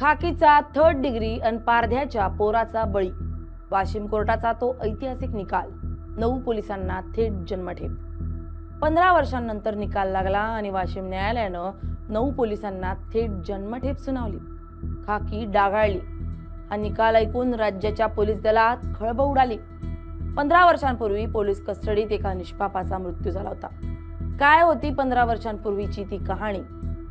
खाकीचा third degree अन पारध्याच्या पोराचा बळी. वाशिम कोर्टाचा तो ऐतिहासिक निकाल. 9 पोलिसांना थेट जन्मठेप. 15 वर्षांनंतर निकाल लागला आणि वाशिम न्यायालयानं 9 पोलिसांना थेट जन्मठेप सुनावली. खाकी डागाळली. हा निकाल ऐकून राज्याच्या पोलीस दलात खळबळ उडाली. 15 वर्षांपूर्वी पोलीस कस्टडीत एका निष्पापाचा मृत्यू झाला होता. काय होती 15 वर्षांपूर्वीची ती कहाणी?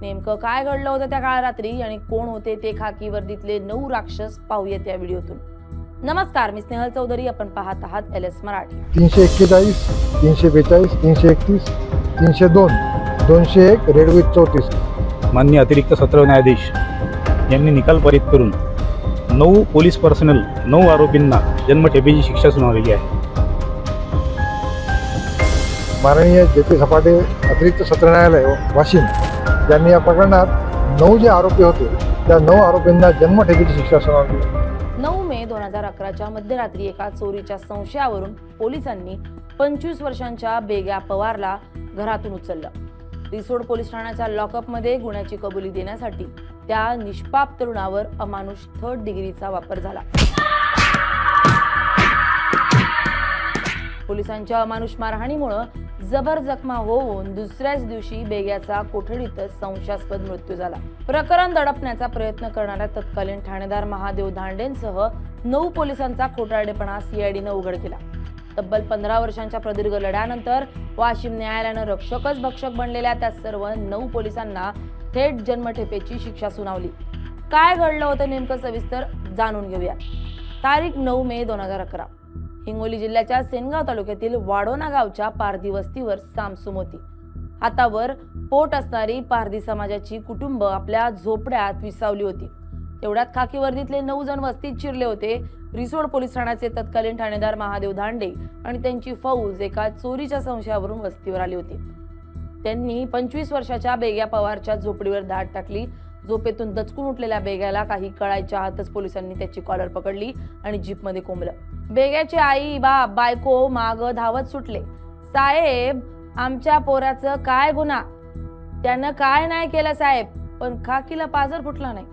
नेमकं काय घडलं होतं त्या काळ रात्री आणि कोण होते ते खाकी वर्दीतले 9 राक्षस? पाहूयात या व्हिडिओतून. नमस्कार, मी स्नेहल चौधरी. आपण पाहत आहात LS मराठी. 341, 342, 331, 302, 201 red with 34. माननीय अतिरिक्त सत्र न्यायाधीश यांनी निकाल पारित करून 9 पोलीस पर्सनल 9 आरोपींना जन्मठेपेची शिक्षा सुनावलेली आहे. माननीय JP सपाटे अतिरिक्त सत्र न्यायालय वाशिम यांनी या प्रकरणात 9 जे आरोपी होते त्या 9 आरोपींना जन्मठेपेची शिक्षा सुनावली. 9 मे 2011च्या मध्यरात्री एका चोरीच्या संशयावरून पोलिसांनी 25 वर्षांच्या बेग्या पवारला घरातून उचललं. रिसोड पोलीस ठाण्याच्या लॉकअपमध्ये गुन्ह्याची कबुली देण्यासाठी त्या निष्पाप तरुणावर अमानुष थर्ड डिग्रीचा वापर झाला. पोलिसांच्या अमानुष मारहाणीमुळे जबर जखमा होऊन दुसऱ्याच दिवशी बेग्याचा कोठडीतच संशयास्पद मृत्यू झाला. प्रकरण दडपण्याचा प्रयत्न करणाऱ्या तत्कालीन ठाणेदार महादेव धांडेंसह 9 पोलिसांचा खोटारडेपणा CIDनं उघड केला. तब्बल 15 वर्षांच्या प्रदीर्घ लढ्यानंतर वाशिम न्यायालयानं रक्षकच भक्षक बनलेल्या त्या सर्व 9 पोलिसांना थेट जन्मठेपेची शिक्षा सुनावली. काय घडलं होतं नेमकं सविस्तर जाणून घेऊया. तारीख 9 मे 2011. हिंगोली जिल्ह्याच्या सेनगाव तालुक्यातील वाडोना गावच्या पारधी वस्तीवर सामसूम होती. हातावर पोट असणारी पारधी समाजाची कुटुंब आपल्या झोपड्यात विसावली होती. तेवढ्यात खाकी वर्दीतले 9 जण वस्तीत शिरले होते. रिसोड पोलीस ठाण्याचे तत्कालीन ठाणेदार महादेव धांडे आणि त्यांची फौज एका चोरीच्या संशयावरून वस्तीवर आली होती. त्यांनी 25 वर्षाच्या बेग्या पवारच्या झोपडीवर धाड टाकली. झोपेतून दचकून उठलेल्या बेग्याला काही कळायच्या आतच पोलिसांनी त्याची कॉलर पकडली आणि जीपमध्ये कोंबलं. बेग्याचे आई बाप बायको माग धावत सुटले. साहेब, आमच्या पोराचं काय गुन्हा? त्यानं काय नाही केलं साहेब. पण खाकीला पाजर फुटला नाही.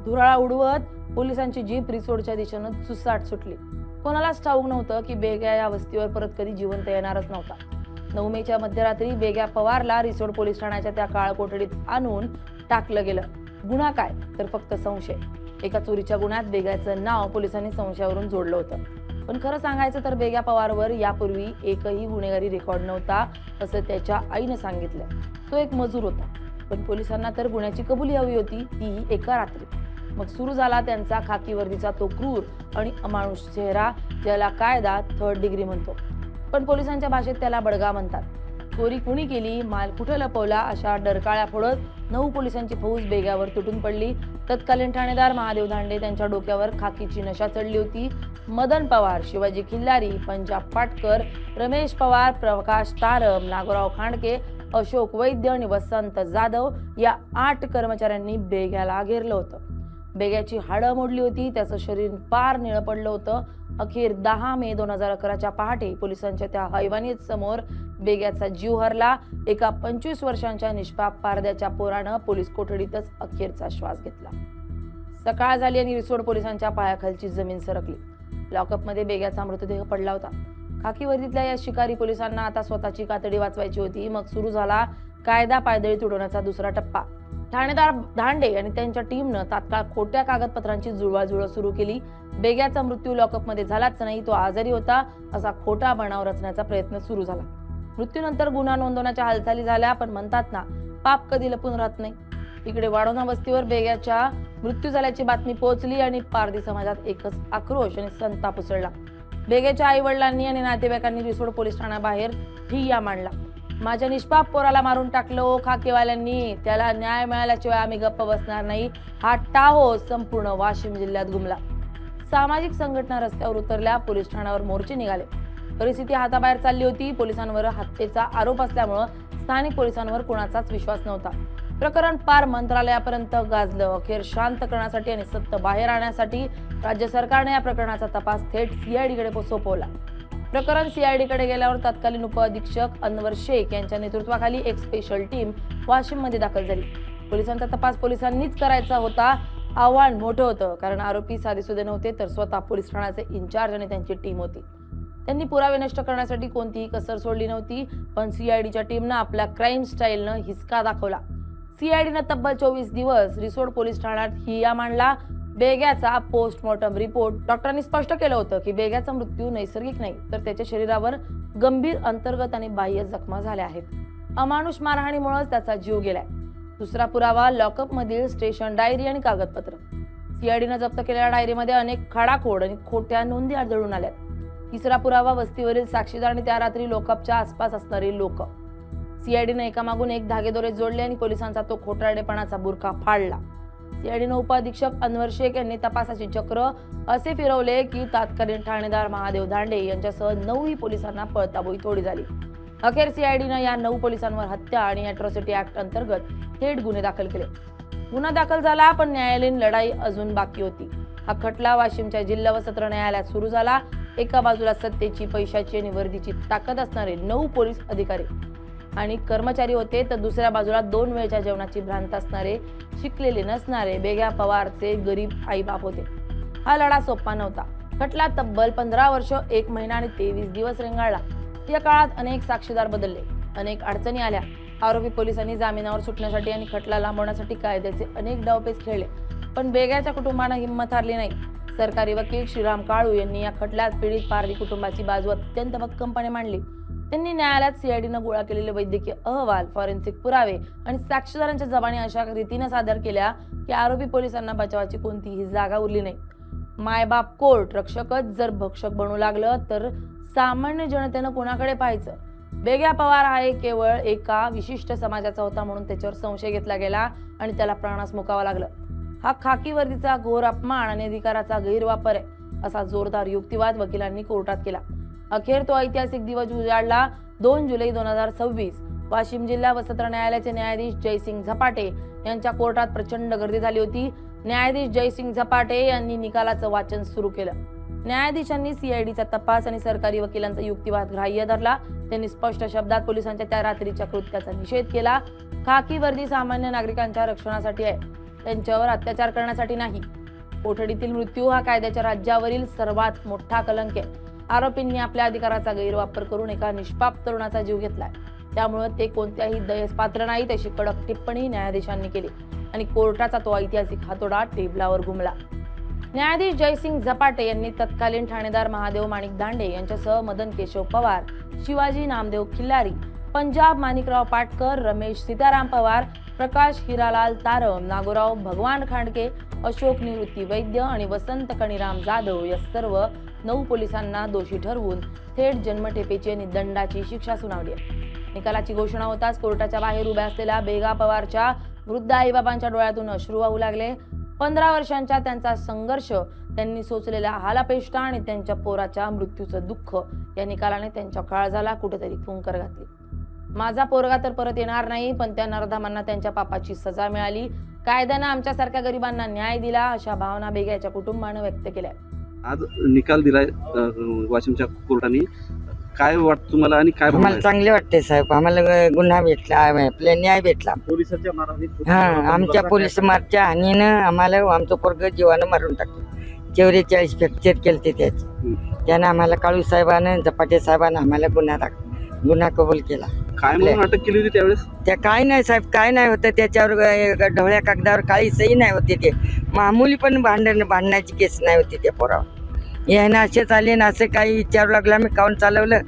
धुराळा उडवत पोलिसांची जीप रिसोडच्या दिशेनं सुसाट सुटली. कोणालाच ठाऊक नव्हतं की बेग्या या वस्तीवर परत कधी जिवंत येणारच नव्हता. 9 मेच्या मध्यरात्री बेग्या पवारला रिसोड पोलीस ठाण्याच्या त्या काळ कोठडीत आणून टाकलं गेलं. गुन्हा काय तर फक्त संशय. एका चोरीच्या गुन्ह्यात बेग्याचं नाव पोलिसांनी संशयावरून जोडलं होतं. पण खरं सांगायचं तर बेग्या पवारवर यापूर्वी एकही गुन्हेगारी रेकॉर्ड नव्हता असं त्याच्या आईनं सांगितलं. तो एक मजूर होता. पण पोलिसांना तर गुन्ह्याची कबुली हवी होती, तीही एका रात्रीत. मग सुरू झाला त्यांचा खाकी वर्दीचा तो क्रूर आणि अमानुष चेहरा, ज्याला कायदा थर्ड डिग्री म्हणतो. पण पोलिसांच्या भाषेत त्याला बडगा म्हणतात. चोरी कुणी केली, माल कुठे लपवला, अशा डरकाळ्या फोडत 9 पोलिसांची फौज बेग्यावर तुटून पडली. तत्कालीन ठाणेदार महादेव धांडे त्यांच्या डोक्यावर खाकीची नशा चढली होती. मदन पवार, शिवाजी खिल्लारी, पंजाब पाटकर, रमेश पवार, प्रकाश तारम, नागोराव खांडके, अशोक वैद्य आणि वसंत जाधव या 8 कर्मचाऱ्यांनी बेग्याला घेरलं होतं. बेग्याची हाडं मोडली होती. त्याचं शरीर पार निळं पडलं होतं. अखेर 10 मे 2011च्या पहाटे पोलिसांच्या त्या हैवानीत समोर बेग्याचा जीव हरला. एका 25 वर्षांच्या निष्पाप पारद्याच्या पोरानं पोलीस कोठडीतच अखेरचा श्वास घेतला. सकाळ झाली आणि रिसोड पोलिसांच्या पायाखालची जमीन सरकली. लॉकअपमध्ये बेग्याचा मृतदेह पडला होता. खाकी वर्दीतल्या या शिकारी पोलिसांना आता स्वतःची कातडी वाचवायची होती. मग सुरू झाला कायदा पायदळी तुडवण्याचा दुसरा टप्पा. ठाणेदार धांडे आणि त्यांच्या टीमनं तात्काळ खोट्या कागदपत्रांची जुळवाजुळव सुरू केली. बेग्याचा मृत्यू लॉकअपमध्ये झालाच नाही, तो आजारी होता असा खोटा बनाव रचण्याचा प्रयत्न सुरू झाला. मृत्यूनंतर गुन्हा नोंदवण्याच्या हालचाली झाल्या. पण म्हणतात ना, पाप कधी लपून राहत नाही. इकडे वाडोना वस्तीवर बेग्याच्या मृत्यू झाल्याची बातमी पोहोचली आणि पारधी समाजात एकच आक्रोश आणि संताप उसळला. बेग्याच्या आई वडिलांनी आणि नातेवाईकांनी रिसोड पोलीस ठाण्याबाहेर ठिय्या मांडला. माझ्या निष्पाप पोराला मारून टाकलं खाकीवाल्यांनी, त्याला न्याय मिळाल्याशिवाय आम्ही गप्प बसणार नाही, हा टाहो संपूर्ण वाशिम जिल्ह्यात घुमला. सामाजिक संघटना रस्त्यावर उतरल्या. पोलीस ठाण्यावर मोर्चे निघाले. परिस्थिती हाताबाहेर चालली होती. पोलिसांवर हत्येचा आरोप असल्यामुळे स्थानिक पोलिसांवर कोणाचाच विश्वास नव्हता. प्रकरण पार मंत्रालयापर्यंत गाजलं. अखेर शांत करण्यासाठी आणि सत्य बाहेर आणण्यासाठी राज्य सरकारने या प्रकरणाचा तपास थेट CIDकडे सोपवला. प्रकरण CIDकडे गेल्यावर तत्कालीन उपअधीक्षक अनवर शेख यांच्या नेतृत्वाखाली एक स्पेशल टीम वाशिम मध्ये दाखल झाली. पोलिसांचा तपास पोलिसांनीच करायचा होता आव्हान मोठं होतं, कारण आरोपी साधेसुधे नव्हते, तर स्वतः पोलीस ठाण्याचे इन्चार्ज आणि त्यांची टीम होती. त्यांनी पुरावे नष्ट करण्यासाठी कोणतीही कसर सोडली नव्हती. पण सीआयडीच्या टीमनं आपल्या क्राईम स्टाईलनं हिसका दाखवला. सीआयडीनं तब्बल 24 दिवस रिसोड पोलीस ठाण्यात हिया मांडला. बेग्याचा पोस्टमॉर्टम रिपोर्ट डॉक्टरांनी स्पष्ट केलं होतं की बेग्याचा मृत्यू नैसर्गिक नाही, तर त्याच्या शरीरावर गंभीर अंतर्गत आणि बाह्य जखमा झाल्या आहेत. अमानुष मारहाणीमुळेच त्याचा जीव गेलाय. दुसरा पुरावा लॉकअप मधील स्टेशन डायरी आणि कागदपत्र. सीआयडीनं जप्त केलेल्या डायरीमध्ये अनेक खाडाखोड आणि खोट्या नोंदी आढळून आल्या. तिसरा पुरावा वस्तीवरील साक्षीदार आणि त्या रात्री लॉकअपच्या आसपास असणारी लोक. सीआयडीनं एकामागून एक धागेदोरे जोडले आणि पोलिसांचा तो खोटारडेपणाचा बुरखा फाडला. सीआयडीनं उपअधीक्षक अनवर शेख यांनी तपासाचे चक्र असे फिरवले की तत्कालीन ठाणेदार महादेव धांडे यांच्यासह 9 पोलिसांना पळताबोई थोडी झाली. अखेर सीआयडीनं या 9 पोलिसांवर हत्या आणि अॅट्रॉसिटी ऍक्ट अंतर्गत थेट गुन्हे दाखल केले. गुन्हा दाखल झाला, पण न्यायालयीन लढाई अजून बाकी होती. हा खटला वाशिमच्या जिल्हा व सत्र न्यायालयात सुरू झाला. एका बाजूला सत्तेची, पैशाची आणि वर्दीची ताकद असणारे 9 पोलीस अधिकारी आणि कर्मचारी होते, तर दुसऱ्या बाजूला 2 वेळच्या जेवणाची भ्रांत असणारे, शिकलेले नसणारे बेग्या पवारचे गरीब आईबाप होते. हा लढा सोपा नव्हता. खटला तब्बल 15 वर्ष, 1 महिना आणि 23 दिवस रेंगाळला. या काळात अनेक साक्षीदार बदलले, अनेक अडचणी आल्या. आरोपी पोलिसांनी जामिनावर सुटण्यासाठी आणि खटला लांबवण्यासाठी कायद्याचे अनेक डावपेच खेळले, पण बेग्याच्या कुटुंबानं हिंमत हारली नाही. सरकारी वकील श्रीराम काळू यांनी या खटल्यात पीडित पारधी कुटुंबाची बाजू अत्यंत भक्कमपणे मांडली. त्यांनी न्यायालयात सीआयडीनं गोळा केलेले वैद्यकीय अहवाल, फॉरेन्सिक पुरावे आणि साक्षीदारांच्या जबानी अशा रीतीने सादर केल्या की आरोपी पोलिसांना बचावाची कोणतीही जागा उरली नाही. मायबाप कोर्ट रक्षकच जर भक्षक बनू लागलं, तर सामान्य जनतेनं कोणाकडे पाहायचं? बेग्या पवार हा केवळ एका विशिष्ट समाजाचा होता म्हणून त्याच्यावर संशय घेतला गेला आणि त्याला प्राणास मुकावं लागलं. हा खाकी वर्दीचा घोर अपमान आणि अधिकाराचा गैरवापर आहे, असा जोरदार युक्तिवाद वकिलांनी कोर्टात केला. अखेर तो ऐतिहासिक दिवस उजाडला. 2 जुलै 2026 वाशिम जिल्हा व सत्र न्यायालयाचे न्यायाधीश जयसिंग झपाटे यांच्या कोर्टात प्रचंड गर्दी झाली होती. न्यायाधीश जयसिंग झपाटे यांनी निकालाचं वाचन सुरू केलं. न्यायाधीशांनी सीआयडीचा तपास आणि सरकारी वकिलांचा युक्तिवाद ग्राह्य धरला. त्यांनी स्पष्ट शब्दात पोलिसांच्या त्या रात्रीच्या कृत्याचा निषेध केला. खाकी वर्दी सामान्य नागरिकांच्या रक्षणासाठी आहे, त्यांच्यावर अत्याचार करण्यासाठी नाही. कोठडीतील मृत्यू हा कायद्याच्या राज्यावरील सर्वात मोठा कलंक आहे. आरोपींनी आपल्या अधिकाराचा गैरवापर करून एका निष्पाप तरुणाचा जीव घेतलाय, त्यामुळे ते कोणत्याही दयेस पात्र नाहीत, अशी कडक टिप्पणी न्यायाधीशांनी केली आणि कोर्टाचा तो ऐतिहासिक हातोडा टेबलावर घुमला. न्यायाधीश जयसिंग झपाटे यांनी तत्कालीन ठाणेदार महादेव माणिक दांडे यांच्यासह मदन केशव पवार, शिवाजी नामदेव खिल्लारी, पंजाब माणिकराव पाटकर, रमेश सीताराम पवार, प्रकाश हिरालाल तारम, नागोराव भगवान खांडके, अशोक निवृत्ती वैद्य आणि वसंत कणीराम जाधव या सर्व 9 पोलिसांना दोषी ठरवून थेट जन्मठेपेची आणि दंडाची शिक्षा सुनावली आहे. निकालाची घोषणा होताच कोर्टाच्या बाहेर उभ्या असलेल्या बेगा पवारच्या वृद्ध आईबाबांच्या डोळ्यातून अश्रू वाहू लागले. 15 वर्षांचा त्यांचा संघर्ष, त्यांनी सोचलेल्या हालापेष्टा आणि त्यांच्या पोराच्या मृत्यूचं दुःख या निकालाने त्यांच्या काळजाला कुठेतरी फुंकर घातली. माझा पोरगा तर परत येणार नाही, पण त्या नरधामांना त्यांच्या पापाची सजा मिळाली. कायद्यानं आमच्यासारख्या गरिबांना न्याय दिला, अशा भावना बेग्याच्या कुटुंबानं व्यक्त केल्या. आज निकाल दिलाय वाशिमच्या कोर्टाने. काय वाटतं तुम्हाला आणि काय आम्हाला चांगले वाटते साहेब. आम्हाला गुन्हा भेटला, आपला न्याय भेटला. पोलिसांच्या मारहाणीत हा, आमच्या पोलीस मारच्या हानीनं आम्हाला आमचं पोरग जीवानं मारून टाकलं. 44 फ्रॅक्चर केलते त्याचे. त्यानं आम्हाला काळू साहेबानं, झपाटे साहेबानं आम्हाला गुन्हा कबूल केला. काय म्हणून अटक केली होती त्यावेळेस? त्या काय नाही साहेब, काय नाही होतं त्याच्यावर. ढवळ्या कागदावर काळी सही नाही होती. ते मामूली पण भांडण्याची केस नाही होती त्या पोरावर. यानं असेच आले ना, असं काही विचारू लागलं. आम्ही काऊन चालवलं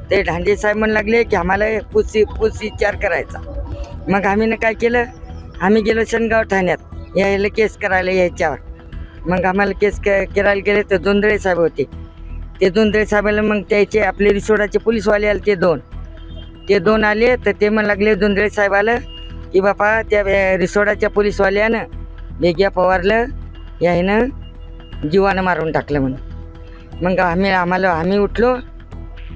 ते ढांडे साहेब म्हणू लागले की आम्हाला पूस विचार करायचा. मग आम्ही काय केलं, आम्ही गेलो शनगाव ठाण्यात यायला केस करायला यायच्यावर. मग आम्हाला केस करायला गेले तर जोंधळे साहेब होते. ते जोंधळे साहेबाला मग त्याचे आपले रिसोडाचे पोलीसवाले आले, ते दोन आले. तर ते म्हणू लागले जोंधळे साहेबाला की बापा त्या रिसोडाच्या पोलीसवाल्यानं बेग्या पवारला यानं जीवानं मारून टाकलं म्हणून. मग आम्ही उठलो,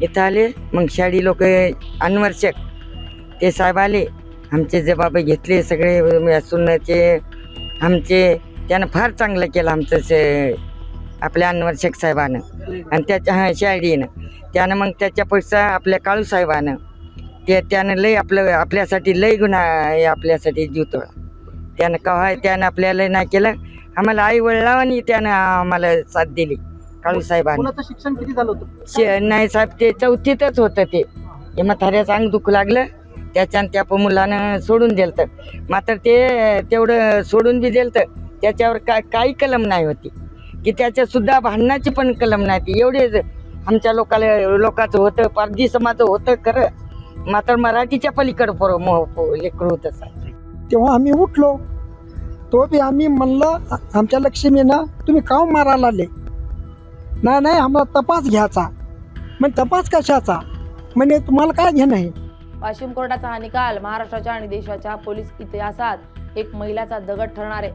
इथं आले. मग शाडी लोक अनवर शेख ते साहेब आले, आमचे जबाब घेतले सगळे सुन्नाचे आमचे. त्यानं फार चांगलं केलं आमचं आपल्या अनवर शेख साहेबानं आणि त्याच्या शाडीनं. त्यानं मग त्याच्या पैसा आपल्या काळू साहेबानं त्यानं लय आपल्यासाठी लय गुन्हा आपल्यासाठी जीवतोळा. त्यानं कव्हा त्यानं आपल्याला नाही केलं. आम्हाला आई वडिलांनी त्यानं आम्हाला साथ दिली काळू साहेबांनी. मुलाचं शिक्षण किती झालं होतं? नाही साहेब, ते चौथीतच होतं ते. म्हाताऱ्याचं अंग दुखू लागलं त्याच्यानं त्या मुलानं सोडून दिलं तर. मात्र ते तेवढं सोडून बी दिलं तर त्याच्यावर काही कलम नाही होती की त्याच्या सुद्धा भांडणाची पण कलम नाही ती. एवढे आमच्या लोकांचं होतं, पारधी समाज होतं खरं, मात्र मराठीच्या पलीकडं लेकरू होतं साहेब. तेव्हा आम्ही उठलो, तो बी आम्ही म्हणलं आमच्या लक्ष्मीनं तुम्ही काव मारायला आले. नाही आम्हाला तपास घ्यायचा. मग तपास कशाचा? म्हणजे तुम्हाला काय घेणं आहे? वाशिम कोर्टाचा हा निकाल महाराष्ट्राच्या आणि देशाच्या पोलीस इतिहासात एक मैलाचा दगड ठरणार आहे.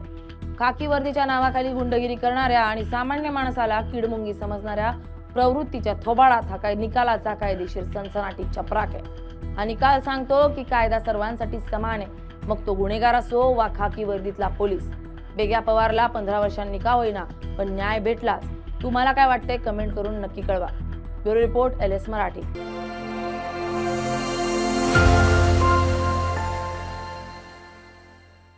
खाकी वर्दीच्या नावाखाली गुंडगिरी करणाऱ्या आणि सामान्य माणसाला किडमुंगी समजणाऱ्या प्रवृत्तीच्या थोबाडात हा निकालाचा कायदेशीर सनसनाटी चपराक आहे. हा निकाल सांगतो की कायदा सर्वांसाठी समान आहे, मग तो गुन्हेगार असो वा खाकी वर्दीतला पोलीस. बेग्या पवारला 15 वर्षांनी का होईना पण न्याय भेटलाच. तुम्हाला काय वाटतंय कमेंट करून नक्की कळवा. Bureau report LS Marathi.